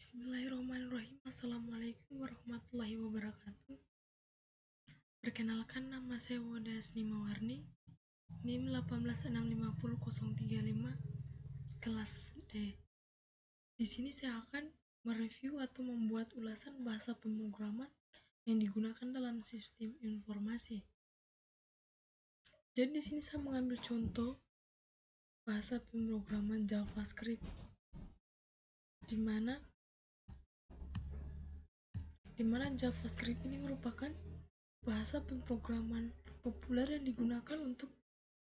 Bismillahirrahmanirrahim. Assalamualaikum warahmatullahi wabarakatuh. Perkenalkan, nama saya Woda Snimawarni, NIM 1865035, kelas D. Di sini saya akan mereview atau membuat ulasan bahasa pemrograman yang digunakan dalam sistem informasi. Jadi di sini saya mengambil contoh bahasa pemrograman JavaScript, di mana JavaScript ini merupakan bahasa pemrograman populer yang digunakan untuk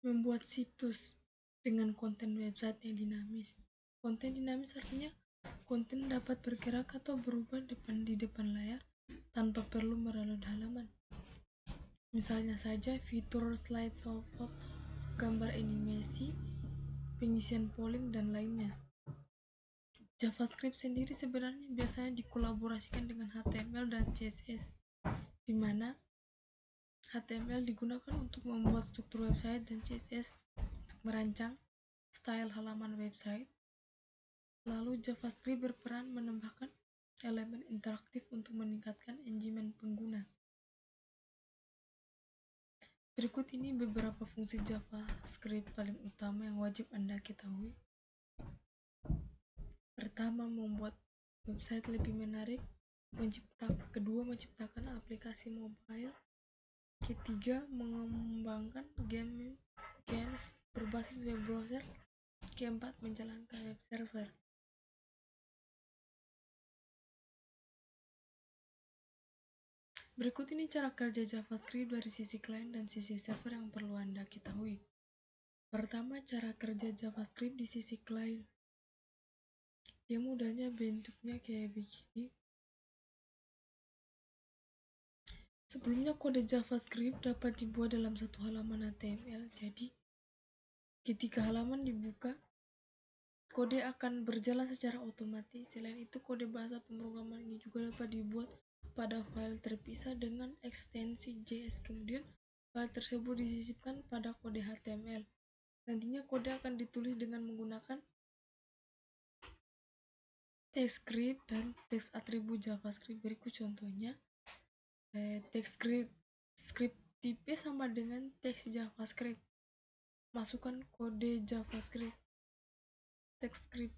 membuat situs dengan konten website yang dinamis. Konten dinamis artinya konten dapat bergerak atau berubah di depan layar tanpa perlu mereload halaman. Misalnya saja fitur slideshow, foto, gambar animasi, pengisian polling, dan lainnya. JavaScript sendiri sebenarnya biasanya dikolaborasikan dengan HTML dan CSS, di mana HTML digunakan untuk membuat struktur website dan CSS untuk merancang style halaman website. Lalu JavaScript berperan menambahkan elemen interaktif untuk meningkatkan engagement pengguna. Berikut ini beberapa fungsi JavaScript paling utama yang wajib Anda ketahui. Pertama, membuat website lebih menarik. Kedua, menciptakan aplikasi mobile. Ketiga, mengembangkan games berbasis web browser. Keempat, menjalankan web server. Berikut ini cara kerja JavaScript dari sisi klien dan sisi server yang perlu Anda ketahui. Pertama, cara kerja JavaScript di sisi klien. Dia modelnya bentuknya kayak begini. Sebelumnya kode JavaScript dapat dibuat dalam satu halaman HTML. Jadi, ketika halaman dibuka, kode akan berjalan secara otomatis. Selain itu, kode bahasa pemrograman ini juga dapat dibuat pada file terpisah dengan ekstensi JS. Kemudian, file tersebut disisipkan pada kode HTML. Nantinya kode akan ditulis dengan menggunakan teks script dan teks atribut JavaScript. Berikut contohnya. Teks script tipe sama dengan teks JavaScript. Masukkan kode JavaScript. Teks script.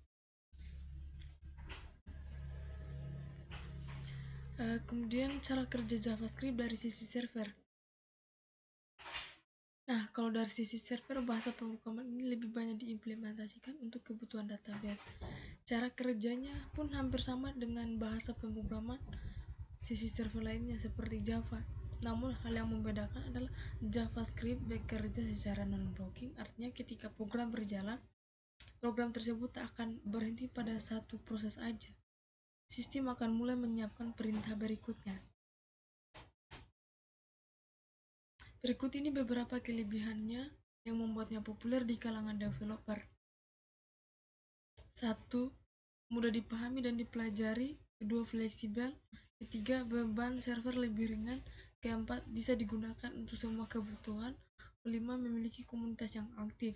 Kemudian cara kerja JavaScript dari sisi server. Nah, kalau dari sisi server, bahasa pemrograman ini lebih banyak diimplementasikan untuk kebutuhan database. Cara kerjanya pun hampir sama dengan bahasa pemrograman sisi server lainnya seperti Java. Namun hal yang membedakan adalah JavaScript bekerja secara non-blocking, artinya ketika program berjalan, program tersebut tak akan berhenti pada satu proses aja. Sistem akan mulai menyiapkan perintah berikutnya. Berikut ini beberapa kelebihannya yang membuatnya populer di kalangan developer. 1. Mudah dipahami dan dipelajari. 2. Fleksibel. 3. Beban server lebih ringan. 4. Bisa digunakan untuk semua kebutuhan. 5. Memiliki komunitas yang aktif.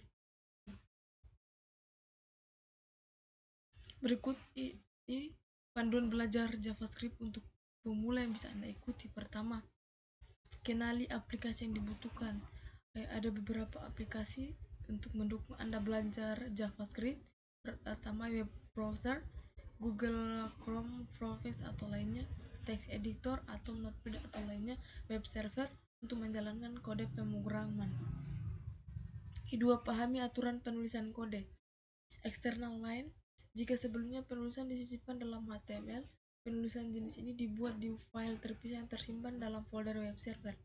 Berikut ini panduan belajar JavaScript untuk pemula yang bisa Anda ikuti. Pertama, kenali aplikasi yang dibutuhkan. Ada beberapa aplikasi untuk mendukung Anda belajar JavaScript. Pertama, web browser, Google Chrome, Firefox atau lainnya, text editor atau Notepad atau lainnya, web server untuk menjalankan kode pemrograman. Kedua, pahami aturan penulisan kode. External line, jika sebelumnya penulisan disisipkan dalam HTML, penulisan jenis ini dibuat di file terpisah yang tersimpan dalam folder web server.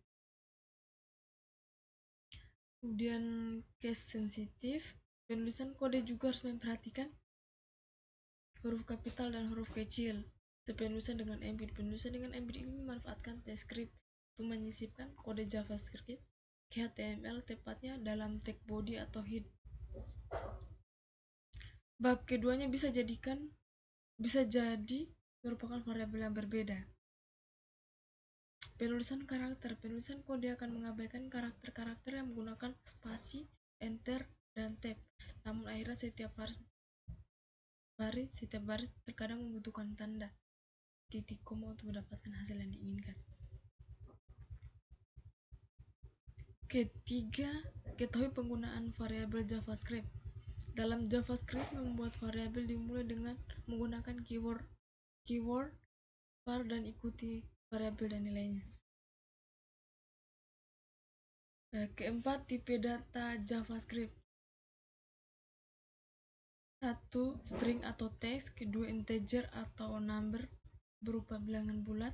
Kemudian case sensitif, penulisan kode juga harus memperhatikan huruf kapital dan huruf kecil. Penulisan dengan embed ini memanfaatkan teks script untuk menyisipkan kode JavaScript ke HTML, tepatnya dalam tag body atau head. Bab keduanya bisa jadi merupakan variabel yang berbeda. Penulisan kode akan mengabaikan karakter-karakter yang menggunakan spasi, enter, dan tab. Namun akhirnya setiap harus setiap baris terkadang membutuhkan tanda titik koma untuk mendapatkan hasil yang diinginkan. Ketiga, ketahui penggunaan variabel JavaScript. Dalam JavaScript, membuat variabel dimulai dengan menggunakan keyword, var, dan ikuti variabel dan nilainya. Keempat, tipe data JavaScript. 1. String atau teks. Kedua, integer atau number berupa bilangan bulat.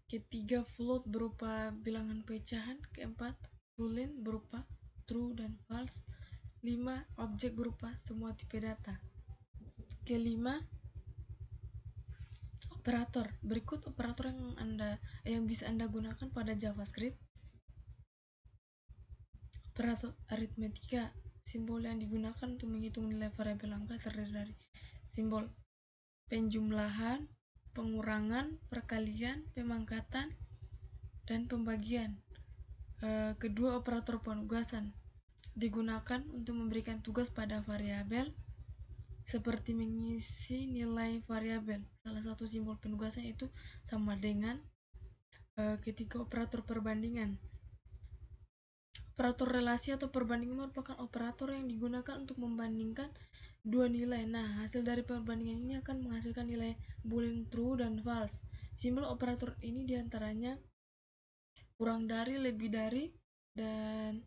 Ketiga, float berupa bilangan pecahan. Keempat, boolean berupa true dan false. 5. Objek berupa semua tipe data. Kelima, operator. Berikut operator yang bisa Anda gunakan pada JavaScript. Operator aritmetika. Simbol yang digunakan untuk menghitung nilai variabel angka terdiri dari simbol penjumlahan, pengurangan, perkalian, pemangkatan, dan pembagian. Kedua, operator penugasan digunakan untuk memberikan tugas pada variabel seperti mengisi nilai variabel. Salah satu simbol penugasan itu sama dengan. Ketiga, operator perbandingan. Operator relasi atau perbandingan merupakan operator yang digunakan untuk membandingkan dua nilai. Nah, hasil dari perbandingan ini akan menghasilkan nilai boolean true dan false. Simbol operator ini diantaranya kurang dari, lebih dari, dan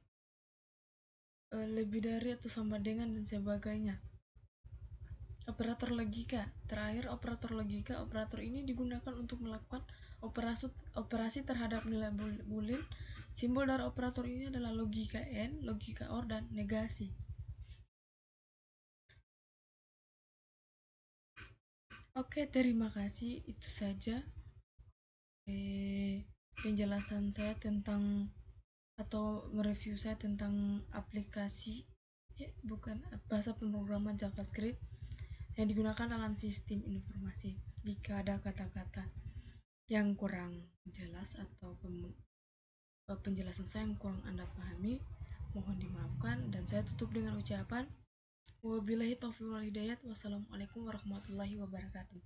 lebih dari atau sama dengan, dan sebagainya. Operator logika. Terakhir, operator logika. Operator ini digunakan untuk melakukan operasi terhadap nilai boolean. Simbol dari operator ini adalah logika AND, logika OR, dan negasi. Oke, terima kasih. Itu saja penjelasan saya tentang, atau mereview saya tentang aplikasi bahasa pemrograman JavaScript yang digunakan dalam sistem informasi. Jika ada kata-kata yang kurang jelas atau penjelasan saya yang kurang Anda pahami, mohon dimaafkan, dan saya tutup dengan ucapan wabillahi taufiq wal hidayah. Wassalamualaikum warahmatullahi wabarakatuh.